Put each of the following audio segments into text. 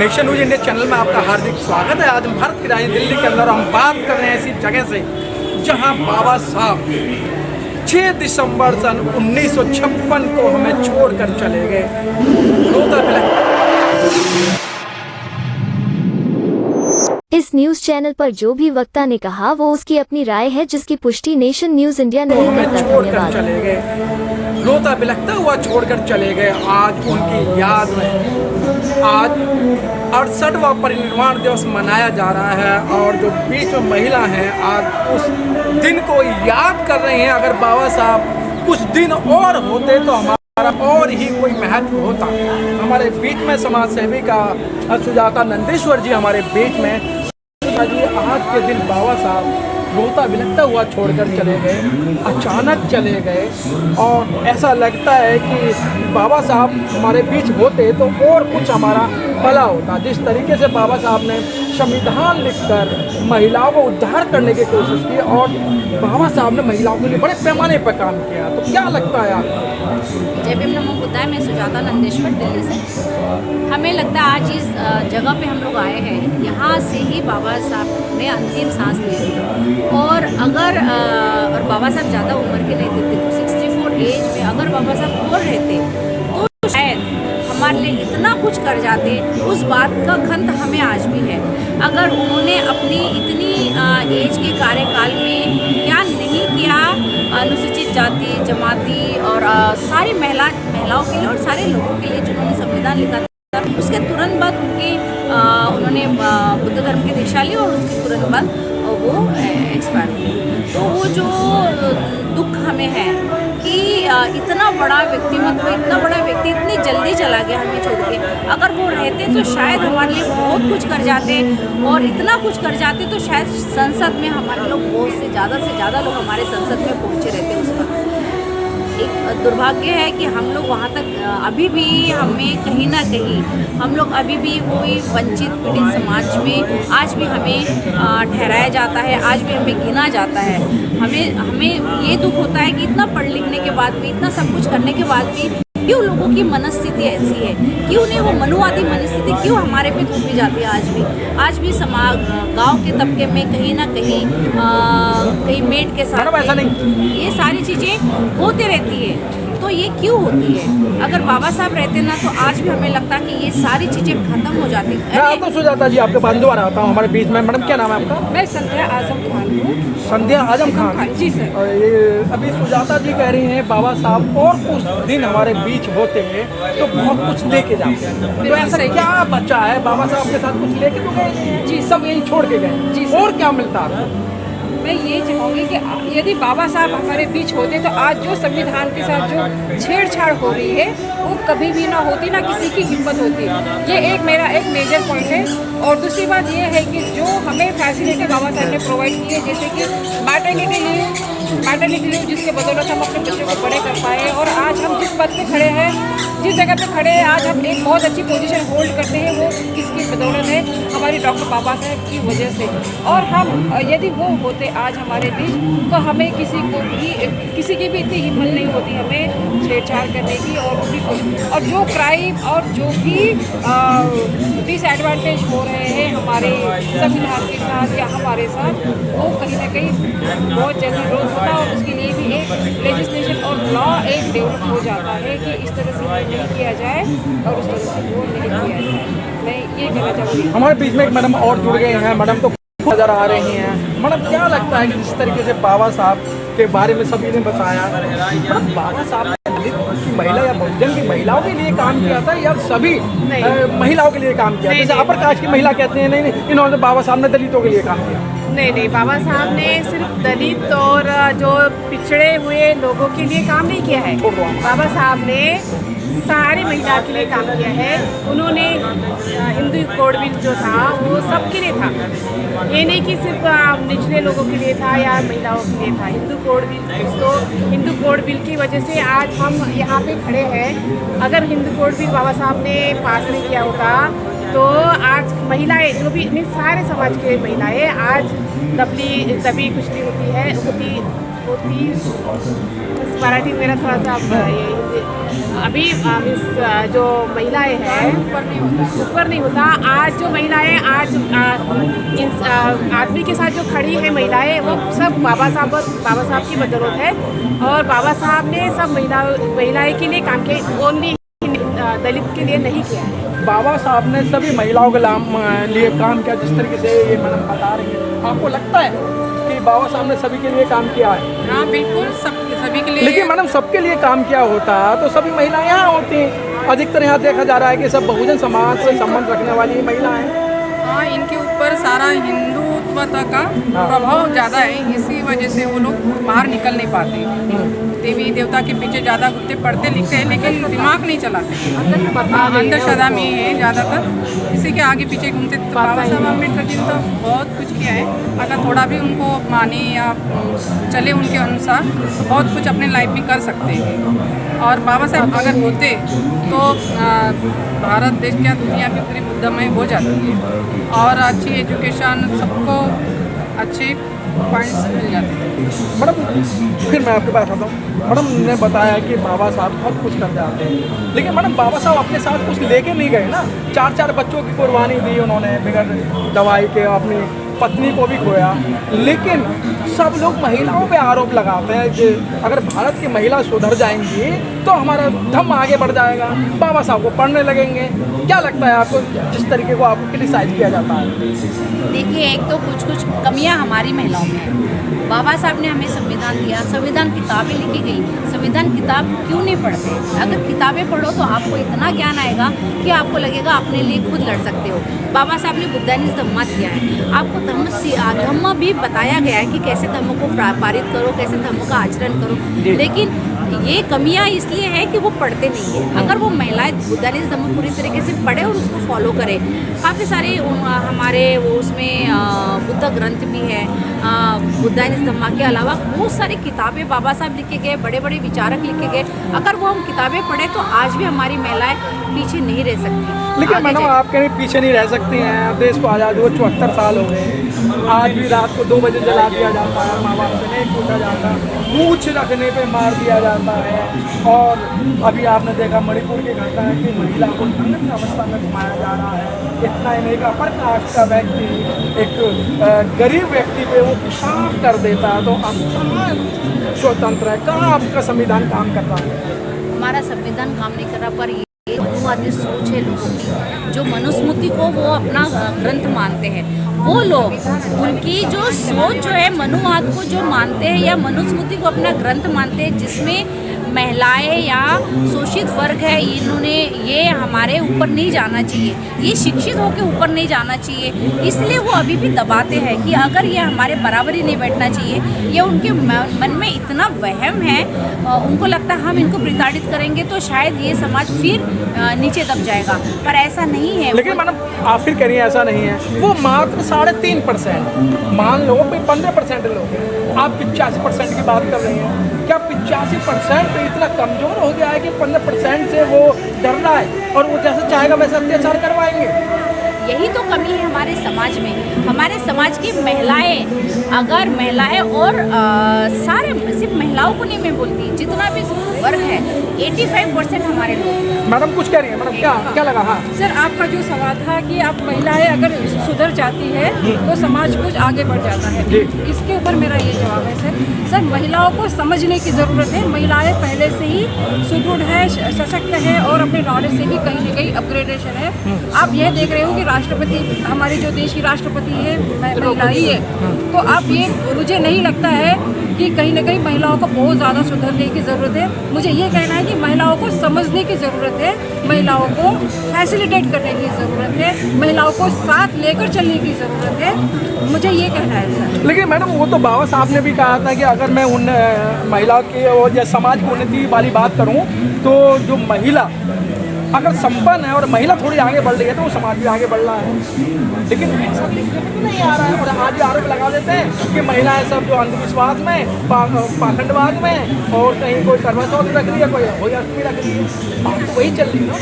Nation news India channel में आपका हार्दिक स्वागत है। आज हम भारत की राजधानी दिल्ली के अंदर हम बात कर रहे हैं ऐसी जगह से जहां बाबा साहब 6 दिसंबर सन 1956 को हमें छोड़कर चले गए। इस न्यूज चैनल पर जो भी वक्ता ने कहा वो उसकी अपनी राय है, जिसकी पुष्टि नेशन न्यूज इंडिया नहीं करता। छोड़कर चले गए, रोता बिलखता हुआ छोड़कर चले गए। आज उनकी याद में आज 68वां परिनिर्वाण दिवस मनाया जा रहा है और जो बीच में महिला हैं आज उस दिन को याद कर रहे हैं। अगर बाबा साहब कुछ दिन और होते तो हमारा और ही कोई महत्व होता। हमारे बीच में समाज सेवी का सुजाता नंदेश्वर जी हमारे बीच में। जी आज के दिन बाबा साहब रोता बिलखता हुआ छोड़कर चले गए, अचानक चले गए और ऐसा लगता है कि बाबा साहब हमारे बीच होते तो और कुछ हमारा भला होता। जिस तरीके से बाबा साहब ने संविधान लिखकर महिलाओं को उद्धार करने की कोशिश की और बाबा साहब ने महिलाओं के लिए बड़े पैमाने पर काम किया, तो क्या लगता है आपको? जय भीम नमो बुद्धाय। मैं सुजाता नंदेश्वर दिल्ली से। हमें लगता है आज इस जगह पे हम लोग आए हैं, यहाँ से ही बाबा साहब ने अंतिम सांस ली थी। और अगर और बाबा साहब ज़्यादा उम्र के नहीं थे तो 64 एज में अगर बाबा साहब और रहते तो शायद हमारे लिए इतना कुछ कर जाते। उस बात का खंत हमें आज भी है। अगर उन्होंने अपनी इतनी एज के कार्यकाल में क्या नहीं किया अनुसूचित जाति जमाती और सारी महिलाओं के लिए और सारे लोगों के लिए जिन्होंने संविधान लिखा था, उसके तुरंत बाद उन्होंने बुद्ध धर्म की दीक्षा ली और उसके तुरंत बाद वो एक्सपायर हुए। तो वो जो दुख हमें है कि इतना बड़ा व्यक्तिमत्व, इतना बड़ा व्यक्ति इतनी जल्दी चला गया हमें छोड़ के। अगर वो रहते तो शायद हमारे लिए बहुत कुछ कर जाते और इतना कुछ कर जाते तो शायद संसद में हमारे लोग बहुत से ज़्यादा लोग हमारे संसद में पहुँचे रहते। उसका एक दुर्भाग्य है कि हम लोग वहाँ तक अभी भी हमें कहीं ना कहीं हम लोग अभी भी कोई वंचित पीड़ित समाज में आज भी हमें ठहराया जाता है, आज भी हमें गिना जाता है। हमें ये दुख होता है कि इतना पढ़ लिखने के बाद भी, इतना सब कुछ करने के बाद भी क्यों लोगों की मनस्थिति ऐसी है, क्यों नहीं वो मनुवादी मनस्थिति क्यों हमारे पे थोपी जाती है। आज भी समाज गांव के तबके में कहीं ना कहीं मेड के साथ ये सारी चीज़ें होती रहती है। तो ये क्यों होती है? अगर बाबा साहब रहते ना तो आज भी हमें लगता कि ये सारी चीज़ें खत्म हो जाती। मैं तो सुजाता जी आपके पास दोबारा आता हूँ हमारे बीच में। मैडम क्या नाम है आपका? मैं संध्या आजम खान हूँ। संध्या आजम खान जी सर। और ये अभी सुजाता जी कह रही हैं बाबा साहब और कुछ दिन हमारे बीच होते हैं तो बहुत कुछ लेके जाते हैं। तो ऐसा क्या बचा है? बाबा साहब के साथ कुछ लेके तो गए जी, सब यही छोड़ के गए जी। और क्या मिलता है? मैं ये चाहूँगी कि यदि बाबा साहब हमारे बीच होते तो आज जो संविधान के साथ जो छेड़छाड़ हो रही है वो कभी भी ना होती, ना किसी की हिम्मत होती। ये मेरा एक मेजर पॉइंट है। और दूसरी बात ये है कि जो हमें फैसिलिटी बाबा साहब ने प्रोवाइड की है, जैसे कि मैटरनिटी लीव जिसके बदौलत हम अपने बच्चों को बड़े कर पाए और आज हम जिस पद पे खड़े हैं, जिस जगह पे खड़े हैं, आज हम एक बहुत अच्छी पोजीशन होल्ड करते हैं, वो किसकी बदौलत है? हमारी डॉक्टर बाबा साहब की वजह से। और हम यदि वो होते आज हमारे बीच तो हमें किसी की भी इतनी हिम्मत नहीं होती हमें छेड़छाड़ करने की और भी कुछ। और जो क्राइम और जो भी डिसएडवांटेज हो रहे हैं हमारे संविधान के साथ या हमारे साथ, वो कहीं ना कहीं बहुत जल्दी रोज होता है और उसके लिए भी एक लेजिस्लेशन और लॉ एक डेवलप हो जाता है कि इस तरह से नहीं किया जाए और उस तरह से वो नहीं किया जाए। मैं ये कहना चाहूँगी। हमारे बीच में एक मैडम और जुड़ गए हैं। मैडम तो नजर आ रही हैं। मैडम क्या लगता है कि जिस तरीके से बाबा साहब के बारे में सभी ने बताया, बाबा साहब ने दलित की महिला या बहुजन की महिलाओं के लिए काम किया था या सभी महिलाओं के लिए काम किया? जैसे अपर कास्ट की महिला कहते हैं नहीं इन्होंने बाबा साहब ने दलितों के लिए काम किया। नहीं, बाबा साहब ने सिर्फ दलित और जो पिछड़े हुए लोगों के लिए काम नहीं किया है। बाबा साहब ने सारी महिलाओं के लिए काम किया है। उन्होंने हिंदू कोड बिल जो था वो सबके लिए था, ये नहीं कि सिर्फ निचले लोगों के लिए था या महिलाओं के लिए था। हिंदू कोड बिल की वजह से आज हम यहाँ पे खड़े हैं। अगर हिंदू कोड बिल बाबा साहब ने पास नहीं किया होता तो आज महिलाएं जो भी सारे समाज के महिलाएं आज दबी कुचली होती। मराठी मेरा थोड़ा सा ये अभी जो महिलाएं हैं ऊपर नहीं होता। आज जो महिलाएं आज आदमी के साथ जो खड़ी है महिलाएं, वो सब बाबा साहब की बदौलत है। और बाबा साहब ने सब महिलाएं के लिए काम किया, ओनली दलित के लिए नहीं किया है। बाबा साहब ने सभी महिलाओं के लिए काम किया, जिस तरीके से ये मैडम बता रही है। आपको लगता है कि बाबा साहब ने सभी के लिए काम किया है? हाँ बिल्कुल, सभी के लिए। लेकिन मैडम सबके लिए काम किया होता तो सभी महिलाएं यहाँ होती। अधिकतर यहाँ देखा जा रहा है कि सब बहुजन समाज से संबंध रखने वाली महिलाएं। हाँ, इनके ऊपर सारा हिंदुत्वता का प्रभाव ज़्यादा है, इसी वजह से वो लोग बाहर निकल नहीं पाते। देवी देवता के पीछे ज़्यादा घुटते पढ़ते लिखते हैं, लेकिन दिमाग नहीं चलाते। अंधश्रद्धा में है ज़्यादातर, इसी के आगे पीछे घूमते। तो बाबा साहब अम्बेडकर जी ने तो बहुत कुछ किया है। अगर थोड़ा भी उनको माने या चले उनके अनुसार, तो बहुत कुछ अपने लाइफ में कर सकते हैं। और बाबा साहब अगर होते तो भारत देश क्या दुनिया भी पूरी बुद्धमय हो जाती है, और अच्छी एजुकेशन, सबको अच्छे पॉइंट्स मिल जाते हैं। मैडम फिर मैं आपके पास आता हूँ। मैडम ने बताया कि बाबा साहब बहुत कुछ कर जाते हैं, लेकिन मैडम बाबा साहब अपने साथ कुछ लेके नहीं गए ना। 4 बच्चों की कुर्बानी दी उन्होंने बगैर दवाई के, अपनी पत्नी को भी खोया। लेकिन सब लोग महिलाओं पे आरोप लगाते हैं कि अगर भारत की महिला सुधर जाएंगी तो हमारा धर्म आगे बढ़ जाएगा, बाबा साहब को पढ़ने लगेंगे। क्या लगता है आपको, जिस तरीके को आपको क्रिटिसाइज किया जाता है? देखिए, एक तो कुछ कमियां हमारी महिलाओं में हैं। बाबा साहब ने हमें संविधान दिया, संविधान किताबें लिखी गई, संविधान किताब क्यों नहीं पढ़ते? अगर किताबें पढ़ो तो आपको इतना ज्ञान आएगा कि आपको लगेगा अपने लिए खुद लड़ सकते हो। बाबा साहब ने बुद्धानिज धम्मा दिया है, आपको धम्म भी बताया गया है कि कैसे धम्म को पारित करो, कैसे धम्म का आचरण करो। लेकिन ये कमियां इसलिए है कि वो पढ़ते नहीं है। अगर वो महिलाएं बुद्धानिज धम्म पूरी तरीके से पढ़े और उसको फॉलो करें, काफ़ी सारे हमारे वो उसमें बुद्ध ग्रंथ भी है, बुद्धानिज धम्मा के अलावा बहुत सारी किताबें बाबा साहब लिखे गए, बड़े बड़े विचारक लिखे गए। अगर वो हम किताबें पढ़े तो आज भी हमारी महिलाएं पीछे नहीं रह सकती। लेकिन मैडम आप कहीं पीछे नहीं रह सकती हैं। देश को आज़ादी हुए 74 साल हो गए, आज भी रात को 2 बजे जला दिया जाता है, माँ बाप से नहीं पूछा जाता, मूछ रखने पे मार दिया जाता है। और अभी आपने देखा मणिपुर की घटना है कि महिला को नग्न अवस्था में घुमाया जा रहा है। इतना ही नहीं का अपर कास्ट का व्यक्ति एक गरीब व्यक्ति पे वो पेशाब कर देता है, तो अब कहाँ स्वतंत्र है, कहाँ आपका संविधान काम कर रहा है? हमारा संविधान काम नहीं कर रहा, पर ये मनुवादी सोच है लोगों की, जो मनुस्मृति को वो अपना ग्रंथ मानते हैं। वो लोग, उनकी जो सोच जो है, मनुवाद को जो मानते हैं या मनुस्मृति को अपना ग्रंथ मानते हैं, जिसमें महिलाएं या शोषित वर्ग है, इन्होंने ये हमारे ऊपर नहीं जाना चाहिए, ये शिक्षित होकर ऊपर नहीं जाना चाहिए, इसलिए वो अभी भी दबाते हैं कि अगर ये हमारे बराबरी नहीं बैठना चाहिए। ये उनके मन में इतना वहम है, उनको लगता है हम इनको प्रताड़ित करेंगे तो शायद ये समाज फिर नीचे दब जाएगा, पर ऐसा नहीं है। लेकिन मैडम आप फिर करिए, ऐसा नहीं है। वो मात्र 3.5%, मान लो 15% लोग हैं, आप 85% की बात कर रही हैं। क्या 85% इतना कमज़ोर हो गया है कि 15% से वो डर रहा है और वो जैसे चाहेगा वैसे अत्याचार करवाएंगे? यही तो कमी है हमारे समाज में। हमारे समाज की महिलाएं, अगर महिलाएं और सारे, सिर्फ महिलाओं को नहीं मैं बोलती, जितना भी वर्ग है, 85% हमारे लोग। मैडम कुछ कह रही है, मैडम क्या लगा? हाँ सर, आपका जो सवाल था कि आप महिलाएं अगर सुधर जाती है तो समाज कुछ आगे बढ़ जाता है, इसके ऊपर मेरा ये जवाब है सर, महिलाओं को समझने की ज़रूरत है। महिलाएं पहले से ही सुदृढ़ है, सशक्त है और अपने नॉलेज से भी कहीं ना कहीं अपग्रेडेशन है। आप यह देख रहे हो कि राष्ट्रपति, हमारे जो देश की राष्ट्रपति है महिला ही है, तो आप ये, मुझे नहीं लगता है कि कहीं ना कहीं महिलाओं को बहुत ज़्यादा सुधरने की ज़रूरत है। मुझे ये कहना है कि महिलाओं को समझने की ज़रूरत है, महिलाओं को फैसिलिटेट करने की ज़रूरत है, महिलाओं को साथ लेकर चलने की ज़रूरत है, मुझे ये कहना है सर। लेकिन मैडम वो तो बाबा साहब ने भी कहा था कि अगर मैं उन महिला की और या समाज की उन्नति वाली बात करूं तो जो महिला अगर संपन्न है और महिला थोड़ी आगे बढ़ रही है तो वो समाज भी आगे बढ़ रहा है। लेकिन ऐसा देखने में नहीं आ रहा है, और आज भी आरोप लगा देते हैं कि महिलाएं सब जो अंधविश्वास में, पाखंडवाद में, और कहीं कोई करवा चौथ रख रही है, कोई अष्टमी रख रही है, बात तो वही चल रही है ना।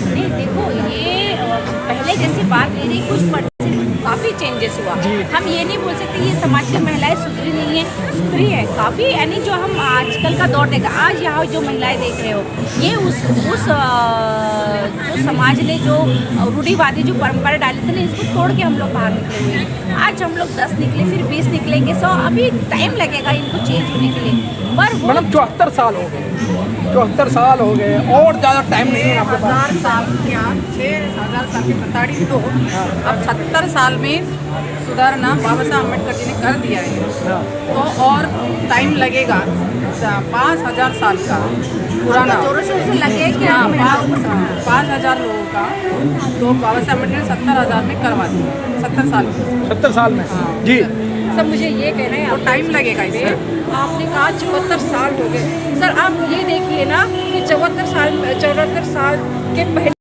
नहीं, देखो, ये पहले जैसी बात नहीं रही, कुछ परसेंट काफ़ी चेंजेस हुआ। जी। हम ये नहीं बोल सकते ये समाज की महिलाएं सुधरी नहीं है, सुधरी है काफ़ी। यानी जो हम आजकल का दौर देखा, आज यहाँ जो महिलाएं देख रहे हो, ये उस जो समाज ने जो रूढ़िवादी जो परंपरा डाली थी ना, इसको तोड़ के हम लोग बाहर निकले हुए हैं। आज हम लोग 10 निकले, फिर 20 निकलेंगे, 100, अभी टाइम लगेगा इनको चेंज होने के लिए। पर वो मैडम 74 साल हो गए, 74 साल हो गए, और ज़्यादा टाइम नहीं है आपके पास। 1000 साल क्या 6000 साल की बताड़ी तो अब 70 साल में सुधारना बाबा साहब अम्बेडकर जी ने कर दिया है, तो और टाइम लगेगा 5000 साल का पुराना जोरों शोरों से लगे कि हाँ, महिलाओं को 5000 लोगों का तो बाबा साहब अम्बेडकर ने 70,000 में करवा दिया, 70 साल में। 70 साल में जी। सर मुझे ये कहना है, तो टाइम लगेगा इसमें। आपने कहा 74 साल हो गए। सर आप ये देखिए ना कि 74 साल के पहले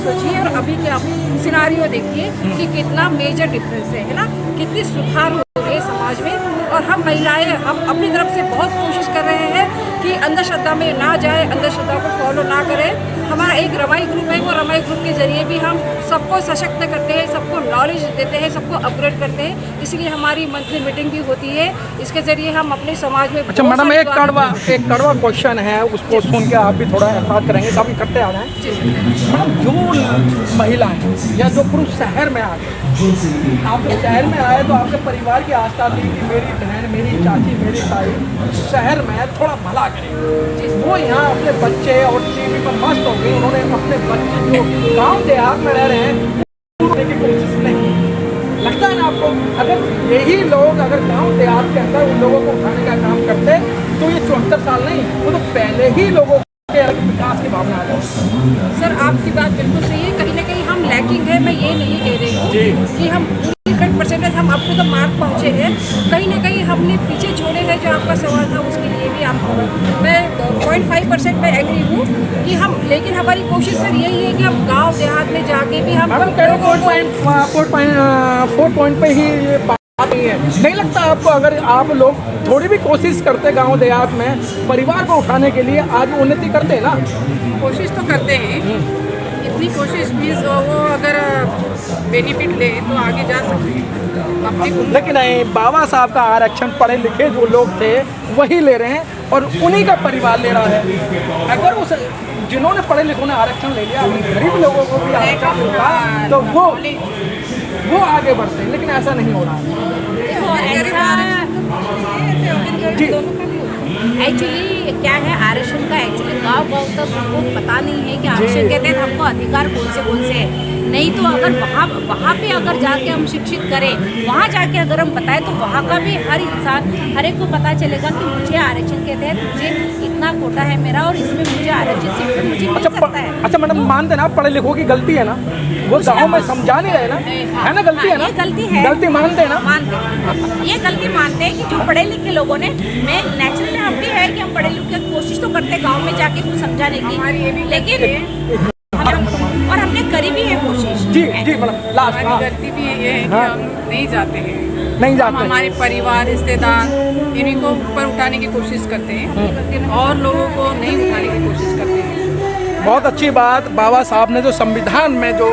सोचिए और अभी के आप सिनारियो देखिए कि कितना मेजर डिफरेंस है ना, कितनी सुधार हो रही है समाज में। और हम महिलाएं हम अपनी तरफ से बहुत कोशिश कर रहे हैं कि अंधश्रद्धा में ना जाए, अंधश्रद्धा को फॉलो ना करें। हमारा एक रमाई ग्रुप है, वो रमाई ग्रुप के जरिए भी हम सबको सशक्त करते हैं, सबको नॉलेज देते हैं, सबको अपग्रेड करते हैं। इसलिए हमारी मंथली मीटिंग भी होती है, इसके जरिए हम अपने समाज में अच्छा मैडम, एक कड़वा क्वेश्चन है, उसको सुन के आप भी थोड़ा एहसास करेंगे, सब इकट्ठे आ जाएं। मैडम जो महिलाएं या जो पुरुष शहर में आ गए, आप शहर में आए तो आपके परिवार की आस्था थी कि मेरी बहन, मेरी चाची, मेरी ताई शहर में थोड़ा भला करें। वो यहाँ अपने बच्चे और टीवी पर मस्त हो गए, उन्होंने अपने बच्चे जो गांव देहात में रह रहे हैं उन्होंने की कोशिश नहीं की। लगता है ना आपको, अगर यही लोग अगर गांव देहात के अंदर उन लोगों को उठाने का काम करते तो ये 74 साल नहीं, वो तो पहले ही लोगों के विकास की भावना आ जाए। सर आपकी बात बिल्कुल सही है, कहीं ना कहीं हम लैकिंग है। मैं ये नहीं कह रही हूँ कि हम 100% हम अब तो मार्क पहुँचे हैं, कहीं ना कहीं हमने पीछे छोड़े हैं। जो आपका सवाल था उसके लिए भी मैं 0.5% में एग्री हूँ कि हम, लेकिन हमारी कोशिश सर यही है कि हम गांव देहात में जाके भी हम मैडम कह रहे 4 पॉइंट पे ही ये बात नहीं है। नहीं लगता आपको अगर आप लोग थोड़ी भी कोशिश करते गांव देहात में परिवार को उठाने के लिए, आज उन्नति करते हैं ना? कोशिश तो करते हैं, इतनी कोशिश भी वो अगर बेनिफिट ले तो आगे जा सकते हैं अपनी। लेकिन नहीं, बाबा साहब का आरक्षण पढ़े लिखे जो लोग थे वही ले रहे हैं और उन्हीं का परिवार ले रहा है। अगर उस जिन्होंने पढ़े लिखों ने आरक्षण ले लिया, अगर गरीब लोगों को भी आरक्षण मिलता तो वो आगे बढ़ते हैं, लेकिन ऐसा नहीं हो रहा है। जी एक्चुअली क्या है, आरक्षण का एक्चुअली गाँव तक हमको पता नहीं है कि आरक्षण के तहत हमको अधिकार कौन से हैं। नहीं तो अगर वहाँ पे अगर जाके हम शिक्षित करें, वहाँ जाके अगर हम बताएं तो वहाँ का भी हर इंसान, हर एक को पता चलेगा कि मुझे आरक्षण के तहत मुझे इतना कोटा है मेरा और इसमें मुझे आरक्षित सीट मुझे मिल सकता है। अच्छा मैडम, मानते ना पढ़े लिखों की गलती है ना, वो गाँव में समझा नहीं रहे ना, है ना? गलती है ना, गलती है, गलती मानते हैं ना, ये गलती मानते हैं कि जो पढ़े लिखे लोगों ने, मैं नेचुरली हम भी है कि हम पढ़े लिखे कोशिश तो करते गाँव में जाके कुछ समझाने की, लेकिन और हमने करी भी है कोशिश। जी मैडम, लास्ट गलती भी ये है कि हम नहीं जाते हैं, नहीं जाते, हमारे परिवार रिश्तेदार इन्हीं को ऊपर उठाने की कोशिश करते हैं और लोगों को नहीं उठाने की कोशिश करते हैं। बहुत अच्छी बात। बाबा साहब ने जो संविधान में जो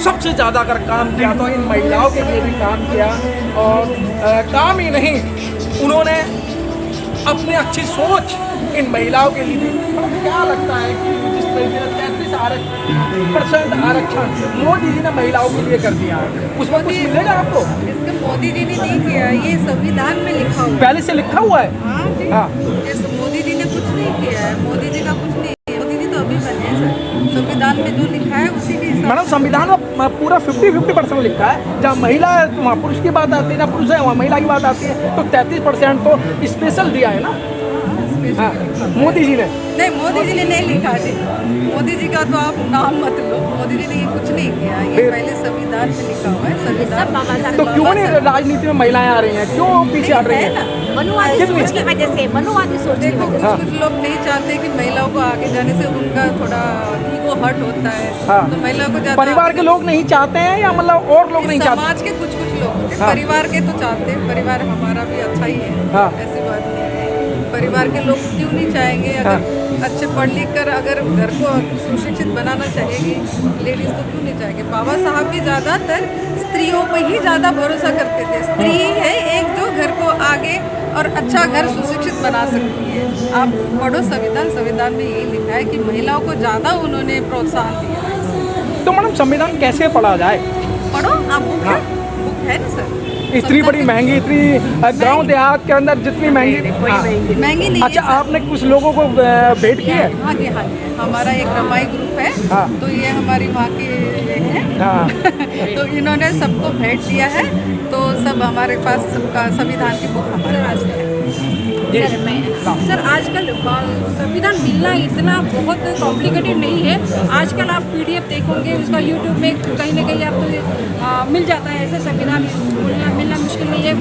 सबसे ज़्यादा अगर काम किया तो इन महिलाओं के लिए भी काम किया, और काम ही नहीं, उन्होंने अपनी अच्छी सोच इन महिलाओं के लिए भी। क्या लगता है कि जिस तरीके से 33% आरक्षण मोदी जी ने महिलाओं के लिए कर दिया, उसमें कुछ मिलेगा आपको? इसका मोदी जी ने नहीं किया, ये संविधान में लिखा हुआ है। पहले से लिखा हुआ है। हाँ, मोदी जी ने कुछ नहीं किया है, मोदी जी का कुछ नहीं है, मोदी जी तो अभी बने सर। संविधान में जो लिखा है उसी के हिसाब। मैडम संविधान में पूरा 50% लिखा है, जहाँ महिला है तो वहाँ पुरुष की बात आती है, ना पुरुष है वहाँ महिला की बात आती है, तो 33% तो स्पेशल दिया है ना। हाँ, मोदी जी ने नहीं, मोदी जी ने नहीं लिखा जी, मोदी जी का तो आप नाम मत लो, मोदी जी ने ये कुछ नहीं किया, ये पहले संविधान में लिखा हुआ है। संविधान तो क्यों नहीं राजनीति में महिलाएं आ रही हैं, क्यों पीछे हट रही हैं? मनुवादी सोच की वजह से, मनुवादी सोच की वजह से कुछ लोग नहीं चाहते कि महिलाओं को आगे जाने से उनका थोड़ा ईगो हर्ट होता है। हाँ। तो महिलाओं को ज्यादा परिवार के लोग नहीं चाहते हैं या मतलब और लोग नहीं चाहते? समाज के कुछ लोग, परिवार के तो चाहते हैं, परिवार हमारा भी अच्छा ही है, हाँ। ऐसी बात नहीं है। परिवार के लोग क्यों नहीं चाहेंगे, अगर अच्छे पढ़ लिख कर अगर घर को सुशिक्षित बनाना चाहेगी लेडीज़ तो क्यों नहीं चाहेंगे। बाबा साहब भी ज़्यादातर स्त्रियों पर ही ज़्यादा भरोसा करते थे। स्त्री है एक जो घर को आगे और अच्छा घर सुशिक्षित बना सकती है। आप पढ़ो संविधान, संविधान में यही लिखा है कि महिलाओं को ज़्यादा उन्होंने प्रोत्साहन दिया है। तो मैडम संविधान कैसे पढ़ा जाए? पढ़ो आप, बुक है ना सर। इतनी बड़ी महंगी, इतनी गांव देहात के अंदर जितनी महंगी, महंगी नहीं अच्छा है आपने कुछ लोगों को भेंट की है? हाँ जी हाँ जी, हमारा एक रमाई ग्रुप है। हाँ। तो ये हमारी माँ के हैं। हाँ। तो इन्होंने सबको भेंट दिया है, तो सब हमारे पास सबका संविधान की बुक हमारे पास है। सर आजकल संविधान मिलना इतना बहुत कॉम्प्लिकेटेड नहीं है। आजकल आप PDF देखोगे, उसका YouTube में कहीं ना कहीं आपको मिल जाता है। ऐसे संविधान मिलना मुश्किल नहीं है,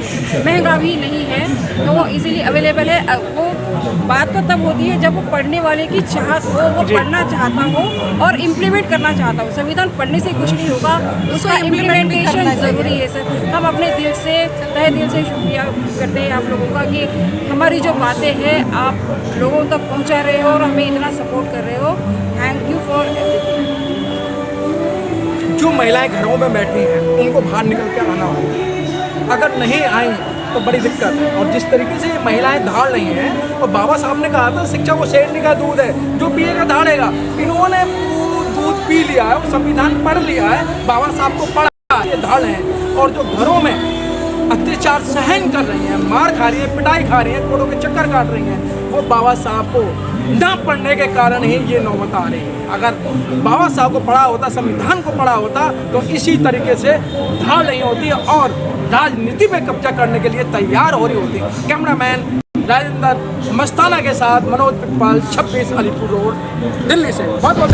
महंगा भी नहीं है, तो वो इजीली अवेलेबल है। वो बात तो तब होती है जब वो पढ़ने वाले की चाहत हो, वो पढ़ना चाहता हो और इम्प्लीमेंट करना चाहता हो। संविधान पढ़ने से कुछ नहीं होगा, उसका इम्प्लीमेंटेशन ज़रूरी है। सर हम अपने दिल से, तहे दिल से शुक्रिया करते हैं आप लोगों का कि हमारी जो बातें हैं आप लोगों तक पहुंचा रहे हो और हमें इतना सपोर्ट कर रहे हो। Thank you for everything. जो महिलाएं घरों में बैठी हैं उनको बाहर निकल के आना होगा, अगर नहीं आई तो बड़ी दिक्कत है। और जिस तरीके से ये महिलाएं धाड़ रही हैं, और बाबा साहब ने कहा था शिक्षा वो शेरनी का दूध है, जो पिएगा धाड़ेगा। इन्होंने दूध पी लिया है, वो संविधान पढ़ लिया है, बाबा साहब को पढ़ा, ये धाड़ हैं। और जो घरों में अत्याचार सहन कर रही हैं, मार खा रही है, पिटाई खा रही है, कोर्टों के चक्कर काट रही हैं, वो बाबा साहब को ना पढ़ने के कारण ही ये नौबत आ रही है। अगर बाबा साहब को पढ़ा होता, संविधान को पढ़ा होता, तो इसी तरीके से धाड़ नहीं होती और राजनीति में कब्जा करने के लिए तैयार हो रही होती। कैमरामैन राजेंद्र मस्ताना के साथ मनोज पिकपाल, 26 अलीपुर रोड, दिल्ली से। बहुत बहुत